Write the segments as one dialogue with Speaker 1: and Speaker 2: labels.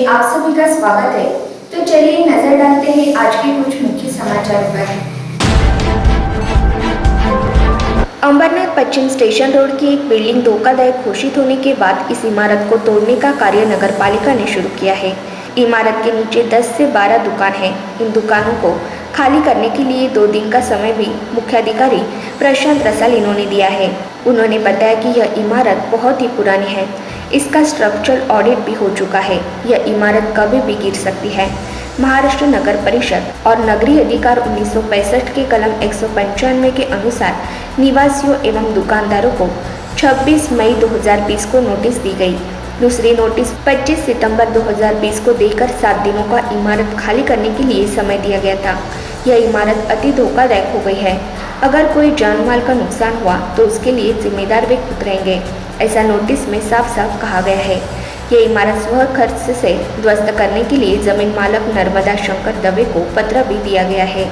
Speaker 1: आप सभी का स्वागत है। तो चलिए नजर डालते हैं आज के कुछ मुख्य समाचार पर। अंबरनाथ पश्चिम स्टेशन रोड की एक बिल्डिंग धोखादायक घोषित होने के बाद इस इमारत को तोड़ने का कार्य नगर पालिका ने शुरू किया है। इमारत के नीचे 10 से 12 दुकान हैं। इन दुकानों को खाली करने के लिए 2 दिन का समय भी मुख्याधिकारी प्रशांत रसाल इन्होंने दिया है। उन्होंने बताया कि यह इमारत बहुत ही पुरानी है। इसका स्ट्रक्चरल ऑडिट भी हो चुका है। यह इमारत कभी भी गिर सकती है। महाराष्ट्र नगर परिषद और नगरीय अधिकार 1965 के कलम 195 के अनुसार निवासियों एवं दुकानदारों को 26 मई 2020 को नोटिस दी गई। दूसरी नोटिस 25 सितंबर 2020 को देकर 7 दिनों का इमारत खाली करने के लिए समय दिया गया था। यह इमारत अति धोखादायक हो गई है। अगर कोई जान माल का नुकसान हुआ तो उसके लिए जिम्मेदार वे खुद रहेंगे, ऐसा नोटिस में साफ साफ कहा गया है। यह इमारत स्व खर्च से ध्वस्त करने के लिए जमीन मालक नर्मदा शंकर दवे को पत्र भी दिया गया है।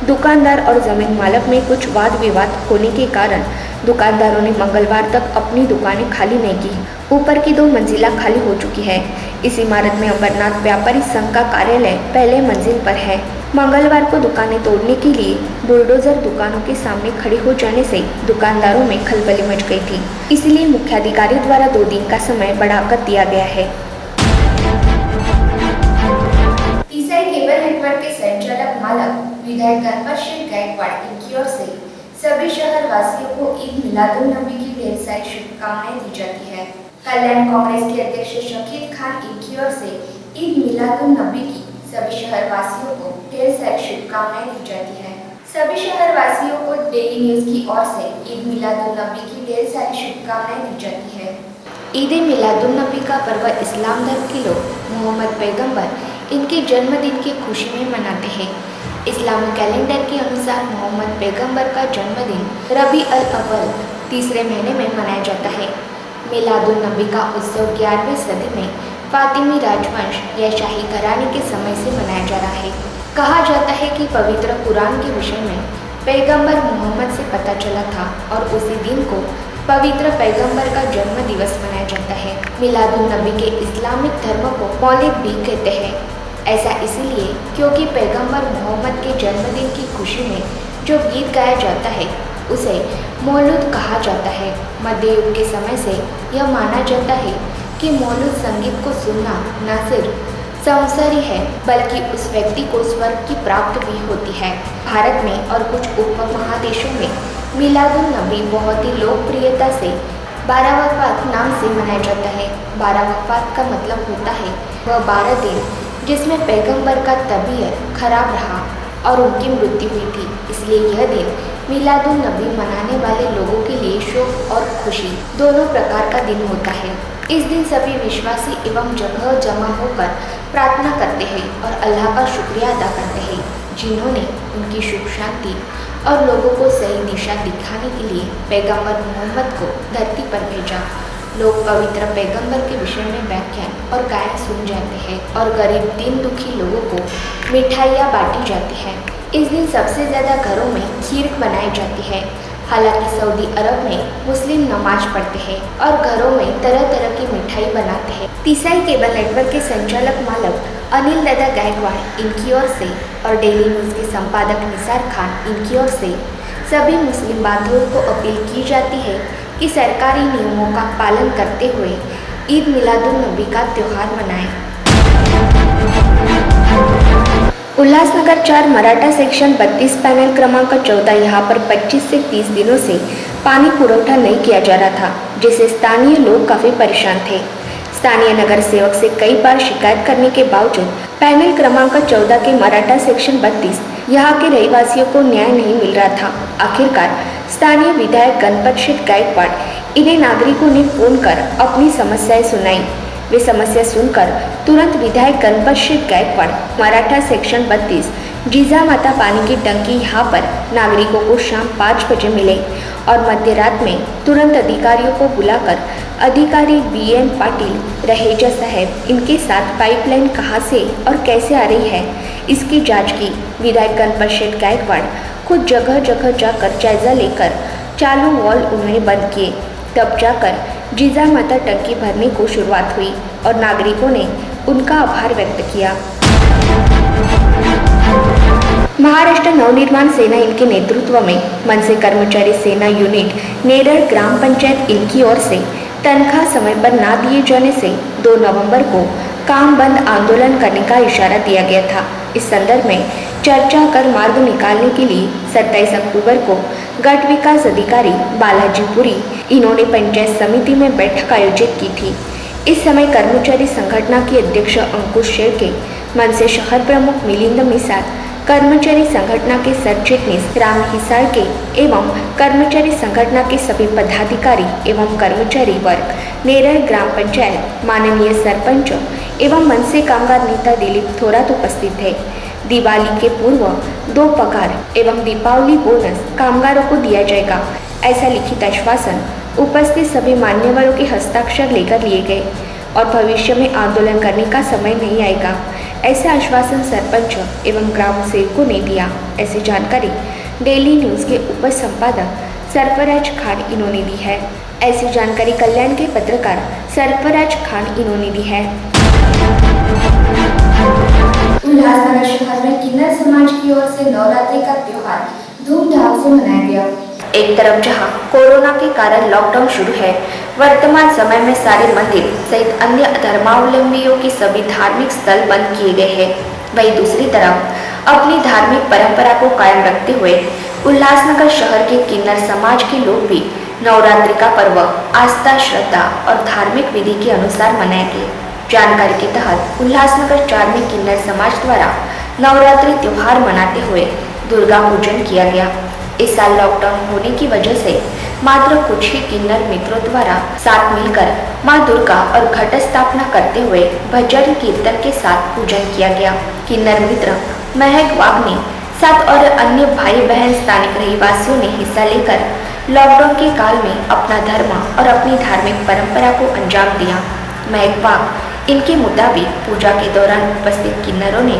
Speaker 1: दुकानदार और जमीन मालक में कुछ वाद विवाद होने के कारण दुकानदारों ने मंगलवार तक अपनी दुकानें खाली नहीं की। ऊपर की 2 मंजिला खाली हो चुकी है। इस इमारत में अंबरनाथ व्यापारी संघ का कार्यालय पहले मंजिल पर है। मंगलवार को दुकानें तोड़ने के लिए बुलडोजर दुकानों के सामने खड़े हो जाने से दुकानदारों में खलबली मच गई थी। इसलिए मुख्याधिकारी द्वारा 2 दिन का समय बढ़ाकर दिया गया है। ईसाई केबल नेटवर्क के संचालक मालक विधायक गणपत शेठ गायकवाड़ की ओर से सभी शहर वासियों को ईद मिलादुन नबी की ढेर सारी शुभकामनाएं दी जाती है। कल्याण कांग्रेस के अध्यक्ष शकील खान की ओर से ईद मिलादुन नबी की सभी शहर वासियों को ढेर सारी शुभकामनाएं दी जाती है। सभी शहर वासियों को डेली न्यूज की ओर से ईद मिलादुन नबी की ढेर सारी शुभकामनाएं दी जाती है। ईद मिलादुन नबी का पर्व इस्लाम धर्म के लोग मोहम्मद पैगंबर इनके जन्मदिन की खुशी में मनाते हैं। इस्लामी कैलेंडर के अनुसार मोहम्मद पैगंबर का जन्मदिन रबी अल अव्वल तीसरे महीने में मनाया जाता है। मिलादुन नबी का उत्सव 11वीं सदी में फातिमी राजवंश या शाही घराने के समय से मनाया जा रहा है। कहा जाता है कि पवित्र कुरान के विषय में पैगंबर मोहम्मद से पता चला था और उसी दिन को पवित्र पैगंबर का जन्म दिवस मनाया जाता है। मिलादुन नबी के इस्लामिक धर्म को मौलिद भी कहते हैं। ऐसा इसलिए क्योंकि पैगंबर मोहम्मद के जन्मदिन की खुशी में जो गीत गाया जाता है उसे मौलूद कहा जाता है। मध्य युग के समय से यह माना जाता है कि मौलूद संगीत को सुनना न सिर्फ संसारी है बल्कि उस व्यक्ति को स्वर्ग की प्राप्ति भी होती है। भारत में और कुछ उपमहादेशों में मिलादुन नबी बहुत ही लोकप्रियता से 12 वफ़ात नाम से मनाया जाता है। 12 वफ़ात का मतलब होता है वह 12 दिन जिसमें पैगंबर का तबीयत खराब रहा और उनकी मृत्यु हुई थी। इसलिए यह दिन मिलादुन नबी मनाने वाले लोगों के लिए शोक और खुशी दोनों प्रकार का दिन होता है। इस दिन सभी विश्वासी एवं जगह जमा होकर प्रार्थना करते हैं और अल्लाह का शुक्रिया अदा करते हैं जिन्होंने उनकी सुख शांति और लोगों को सही दिशा दिखाने के लिए पैगंबर मोहम्मद को धरती पर भेजा। लोग पवित्र पैगंबर के विषय में व्याख्यान और गायन सुन जाते हैं और गरीब दीन दुखी लोगों को मिठाइयाँ बांटी जाती हैं। इस दिन सबसे ज़्यादा घरों में खीर बनाई जाती है। हालांकि सऊदी अरब में मुस्लिम नमाज पढ़ते हैं और घरों में तरह तरह की मिठाई बनाते हैं। ईसाई केबल नेटवर्क के संचालक मालक अनिल दादा गायकवाड़ इनकी ओर से और डेली न्यूज़ के संपादक निसार खान इनकी ओर से सभी मुस्लिम बांधवों को अपील की जाती है कि सरकारी नियमों का पालन करते हुए ईद मिलादुन नबी का त्यौहार मनाएं। उल्लासनगर 4 मराठा सेक्शन 32 पैनल क्रमांक 14 यहाँ पर 25 से 30 दिनों से पानी पुरवठा नहीं किया जा रहा था, जिससे स्थानीय लोग काफ़ी परेशान थे। स्थानीय नगर सेवक से कई बार शिकायत करने के बावजूद पैनल क्रमांक 14 के मराठा सेक्शन 32 यहाँ के रहवासियों को न्याय नहीं मिल रहा था। आखिरकार स्थानीय विधायक गणपत शेठ गायकवाड़ इन्हें नागरिकों ने फोन कर अपनी समस्याएं सुनाई। वे समस्या सुनकर तुरंत विधायक गणपत शेठ गायकवाड़ मराठा सेक्शन 32 जीजा माता पानी की टंकी यहाँ पर नागरिकों को शाम 5 बजे मिले और मध्य रात में तुरंत अधिकारियों को बुलाकर अधिकारी BN पाटिल रहेजा साहब इनके साथ पाइपलाइन कहाँ से और कैसे आ रही है इसकी जांच की। विधायक गणपत शेठ गायकवाड़ खुद जगह जगह जाकर जायजा लेकर चालू वॉल उन्होंने बंद किए। तब जाकर जीजा माता टंकी भरने को शुरुआत हुई और नागरिकों ने उनका आभार व्यक्त किया। महाराष्ट्र नवनिर्माण सेना इनके नेतृत्व में मनसे कर्मचारी सेना यूनिट नेरल ग्राम पंचायत इनकी ओर से तनख्वाह समय पर ना दिए जाने से 2 नवंबर को काम बंद आंदोलन करने का इशारा दिया गया था। इस संदर्भ में चर्चा कर मार्ग निकालने के लिए 27 अक्टूबर को गट विकास अधिकारी बालाजी पुरी इन्होंने पंचायत समिति में बैठक आयोजित की थी। इस समय कर्मचारी संगठन के अध्यक्ष अंकुश शेळके, मनसे शहर प्रमुख मिलिंद मिसाळ, कर्मचारी संगठन के सरचिटनीस राम हिसाळके एवं कर्मचारी संगठन के सभी पदाधिकारी एवं कर्मचारी वर्ग, नेरल ग्राम पंचायत, माननीय सरपंच एवं मनसे कामगार नेता दिलीप थोरात उपस्थित थे। दिवाली के पूर्व 2 पगार एवं दीपावली बोनस कामगारों को दिया जाएगा, ऐसा लिखित आश्वासन उपस्थित सभी मान्यवरों के हस्ताक्षर लेकर लिए गए और भविष्य में आंदोलन करने का समय नहीं आएगा, ऐसा आश्वासन सरपंच एवं ग्राम सेवकों ने दिया। ऐसी जानकारी डेली न्यूज़ के उप संपादक सरफराज खान इन्होंने दी है। ऐसी जानकारी कल्याण के पत्रकार सरफराज खान इन्होंने दी है। उल्लासनगर शहर में किन्नर समाज की ओर से नवरात्रि का त्योहार धूमधाम से मनाया गया। एक तरफ जहां कोरोना के कारण लॉकडाउन शुरू है, वर्तमान समय में सारे मंदिर सहित अन्य धर्मावलंबियों के सभी धार्मिक स्थल बंद किए गए हैं, वहीं दूसरी तरफ अपनी धार्मिक परंपरा को कायम रखते हुए उल्लासनगर शहर के किन्नर समाज के लोग भी नवरात्रि का पर्व आस्था, श्रद्धा और धार्मिक विधि के अनुसार मनाएंगे। जानकारी के तहत उल्लासनगर 4 में किन्नर समाज द्वारा नवरात्रि त्योहार मनाते हुए दुर्गा पूजन किया गया। इस साल लॉकडाउन होने की वजह से मात्र कुछ ही किन्नर मित्रों द्वारा साथ मिलकर मां दुर्गा और घट स्थापना करते हुए भजन कीर्तन के साथ पूजन किया गया। किन्नर मित्र महक वाग्मी साथ और अन्य भाई बहन स्थानिक रहवासियों ने हिस्सा लेकर लॉकडाउन के काल में अपना धर्म और अपनी धार्मिक परंपरा को अंजाम दिया। महक वाग इनके मुताबिक पूजा के दौरान उपस्थित किन्नरों ने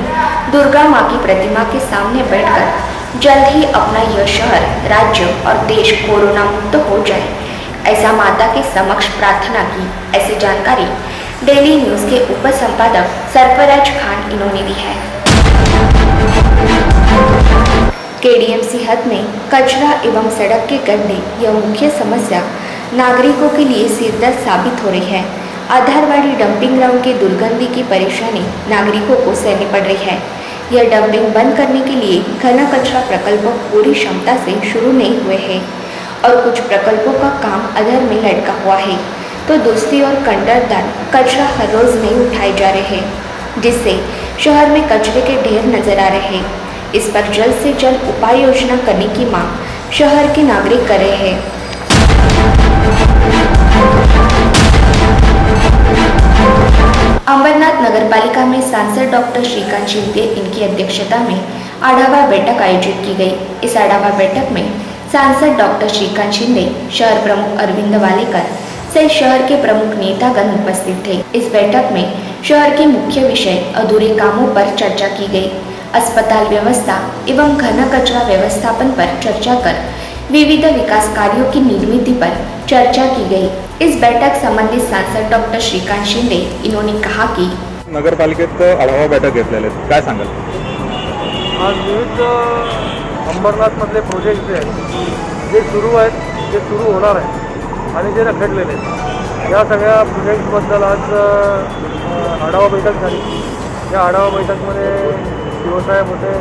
Speaker 1: दुर्गा मां की प्रतिमा के सामने बैठकर जल्द ही अपना यह शहर, राज्य और देश कोरोना मुक्त हो जाए, ऐसा माता के समक्ष प्रार्थना की। ऐसी जानकारी डेली न्यूज़ के उप संपादक सरफराज खान इन्होंने दी है। केडीएमसी हद में कचरा एवं सड़क के गड्ढे यह मुख्य समस्या नागरिकों के लिए सिरदर्द साबित हो रही है। आधारवाड़ी डंपिंग ग्राउंड की दुर्गंधी की परेशानी नागरिकों को सहनी पड़ रही है। यह डंपिंग बंद करने के लिए घना कचरा प्रकल्प पूरी क्षमता से शुरू नहीं हुए हैं और कुछ प्रकल्पों का काम अधर में लटका हुआ है, तो दूसरी ओर कंडरदार कचरा हर रोज नहीं उठाए जा रहे हैं, जिससे शहर में कचरे के ढेर नजर आ रहे हैं। इस पर जल्द से जल्द उपाय योजना करने की मांग शहर के नागरिक कर रहे हैं। अंबरनाथ नगरपालिका में सांसद डॉक्टर श्रीकांत शिंदे इनकी अध्यक्षता में आढावा बैठक आयोजित की गई। इस आढावा बैठक में सांसद डॉक्टर श्रीकांत शिंदे, शहर प्रमुख अरविंद वालेकर सहित शहर के प्रमुख नेतागण उपस्थित थे। इस बैठक में शहर के मुख्य विषय अधूरे कामों पर चर्चा की गई। अस्पताल व्यवस्था एवं घना कचरा व्यवस्थापन पर चर्चा कर विविध विकास कार्यों की निर्मिती पर चर्चा की गई। इस बैठक संबंधित सांसद डॉक्टर श्रीकांत शिंदे इन्होंने कहा कि
Speaker 2: नगरपालिकेत आढावा बैठक घेतलेले आहेत, काय सांगाल?
Speaker 3: आज विविध अंबरनाथ मधले प्रोजेक्ट जे आहेत, जे सुरू आहेत, जे सुरू होणार आहेत आणि जे रखडलेले आहेत, या सगळ्या प्रोजेक्टबद्दल आज आढावा बैठक झाली। या आढावा बैठकमध्ये शिवसाहेब होते,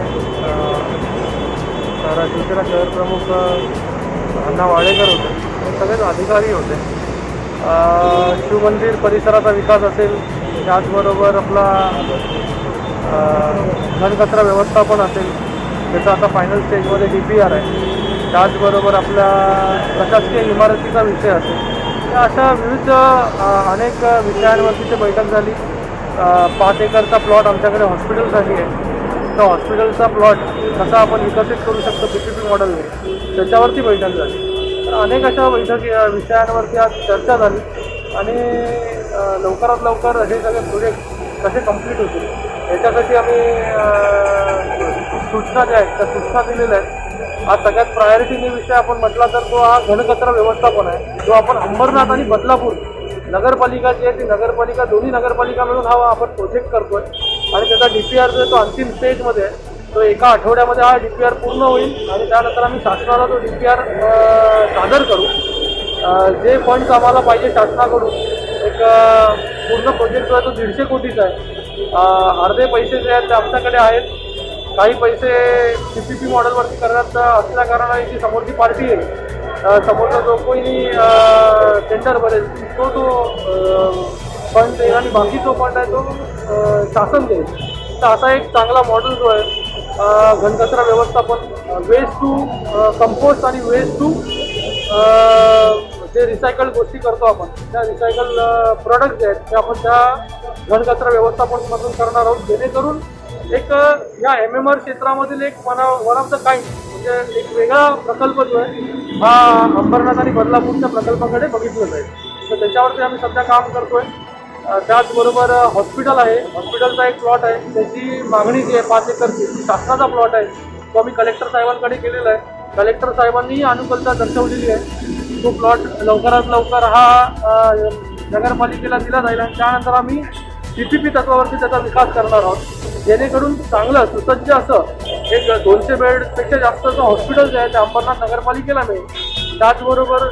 Speaker 3: शिवसेना शहर प्रमुख अण्णा वाडेकर होते, सगळेच अधिकारी होते। शिवमंदिर परिसराचा विकास असेल, त्याचबरोबर आपला घनकचरा व्यवस्थापन असेल, त्याचा आता फायनल स्टेजमध्ये DPR आहे, त्याचबरोबर आपल्या प्रशासकीय इमारतीचा विषय असेल, या अशा विविध अनेक विषयांवरती ते बैठक झाली। 5 एकरचा प्लॉट आमच्याकडे हॉस्पिटलसाठी आहे, तर हॉस्पिटलचा प्लॉट कसा आपण विकसित करू शकतो PPP मॉडेलने, त्याच्यावरती बैठक झाली। तर अनेक अशा विषयांवरती आज चर्चा झाली आणि लवकरात लवकर हे सगळे प्रोजेक्ट कसे कंप्लीट होतील याच्यासाठी आम्ही सूचना ज्या आहेत त्या सूचना दिलेल्या आहेत। आज सगळ्यात प्रायोरिटीने विषय आपण म्हटला तर तो हा घनकचरा व्यवस्थापन आहे, जो आपण अंबरनाथ आणि बदलापूर नगरपालिका जी आहे ती नगरपालिका, दोन्ही नगरपालिका मिळून हा आपण प्रोजेक्ट करतोय आणि त्याचा DPR जो आहे तो अंतिम स्टेजमध्ये आहे. तो एका आठवड्यामध्ये हा DPR पूर्ण होईल आणि त्यानंतर आम्ही शासनाला तो DPR सादर करू. जे फंड्स आम्हाला पाहिजे शासनाकडून, एक पूर्ण प्रोजेक्ट जो आहे तो 150 कोटीचा आहे. अर्धे पैसे जे आहेत ते आमच्याकडे आहेत, काही पैसे PPP मॉडेलवरती करण्यात असल्या कारणाने जी समोरची पार्टी आहे, समोरचा जो कोणी टेंडर भरेल तो फंड देईल आणि बाकी जो फंड आहे तो शासन देईल. तर असा एक चांगला मॉडेल जो आहे घनकचरा व्यवस्थापन, वेस्ट टू कंपोस्ट आणि वेस्ट टू जे रिसायकल गोष्टी करतो आपण, त्या रिसायकल प्रोडक्ट जे आहेत ते आपण त्या घनकचरा व्यवस्थापनमधून करणार आहोत, जेणेकरून एक या MMR क्षेत्रामधील एक वन ऑफ द काइंड म्हणजे एक वेगळा प्रकल्प जो आहे हा अंबरनाथ आणि बदलापूरच्या प्रकल्पाकडे बघितलं जाईल. तर त्याच्यावरती आम्ही सध्या काम करतोय. त्याचबरोबर हॉस्पिटल आहे, हॉस्पिटलचा एक प्लॉट आहे, त्याची मागणी जी आहे 5 एकरची, शासनाचा प्लॉट आहे, तो आम्ही कलेक्टर साहेबांकडे केलेला आहे. कलेक्टर साहेबांनीही अनुकूलता दर्शवलेली आहे. तो प्लॉट लवकरात लवकर हा नगरपालिकेला दिला जाईल आणि त्यानंतर आम्ही PPP तत्वावरती त्याचा विकास करणार आहोत, जेणेकरून चांगलं सुसज्ज असं एक 200 बेडपेक्षा जास्तचं हॉस्पिटल जे आहे ते अंबरनाथ नगरपालिकेला मिळेल. त्याचबरोबर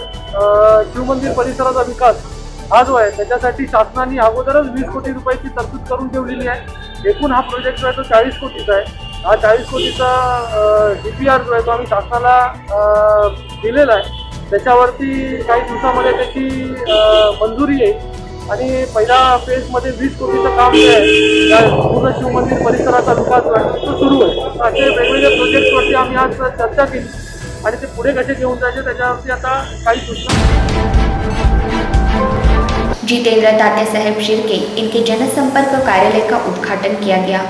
Speaker 3: शिवमंदिर परिसराचा विकास हा जो आहे त्याच्यासाठी शासनाने अगोदरच 20 कोटी रुपयाची तरतूद करून ठेवलेली आहे. एकूण हा प्रोजेक्ट जो आहे तो 40 कोटीचा आहे. हा 40 कोटीचा DPR जो आहे तो आम्ही शासनाला दिलेला आहे. त्याच्यावरती काही दिवसामध्ये त्याची मंजुरी येईल आणि पहिल्या फेजमध्ये 20 कोटीचं काम जे आहे त्या पूर्ण शिवमंदिर परिसराचा विकास जो आहे तो सुरू आहे. असे वेगवेगळे प्रोजेक्टवरती आम्ही आज चर्चा केली आणि ते पुढे कसे घेऊन जायचे त्याच्यावरती आता काही सूचना.
Speaker 1: जितेंद्र तात्या साहेब शिर्के इनके जनसंपर्क कार्यालय का उद्घाटन किया गया।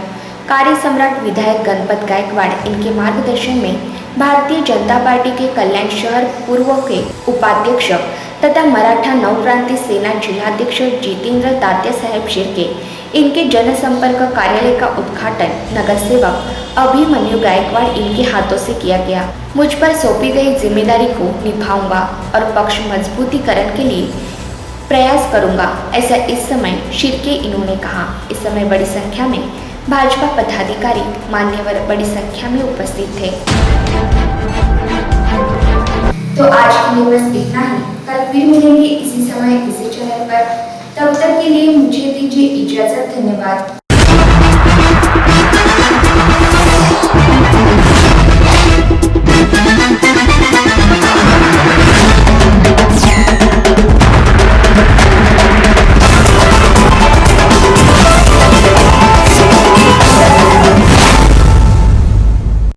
Speaker 1: कार्य सम्राट विधायक गणपत गायकवाड़ इनके मार्गदर्शन में भारतीय जनता पार्टी के कल्याण शहर पूर्व के उपाध्यक्ष तथा मराठा नवक्रांति सेना जिलाध्यक्ष जितेंद्र तात्या साहेब शिर्के इनके जनसंपर्क कार्यालय का उद्घाटन नगर सेवक अभिमन्यु गायकवाड़ इनके हाथों से किया गया। मुझ पर सौंपी गई जिम्मेदारी को निभाऊंगा और पक्ष मजबूतीकरण के लिए प्रयास करूंगा, ऐसा इस समय शिर्के इन्होंने कहा। इस समय बड़ी संख्या में भाजपा पदाधिकारी मान्यवर बड़ी संख्या में उपस्थित थे। तो आज के लिए बस इतना ही। कल फिर मिलेंगे इसी समय इसी चैनल पर। तब तक के लिए मुझे दीजिए इजाजत। धन्यवाद।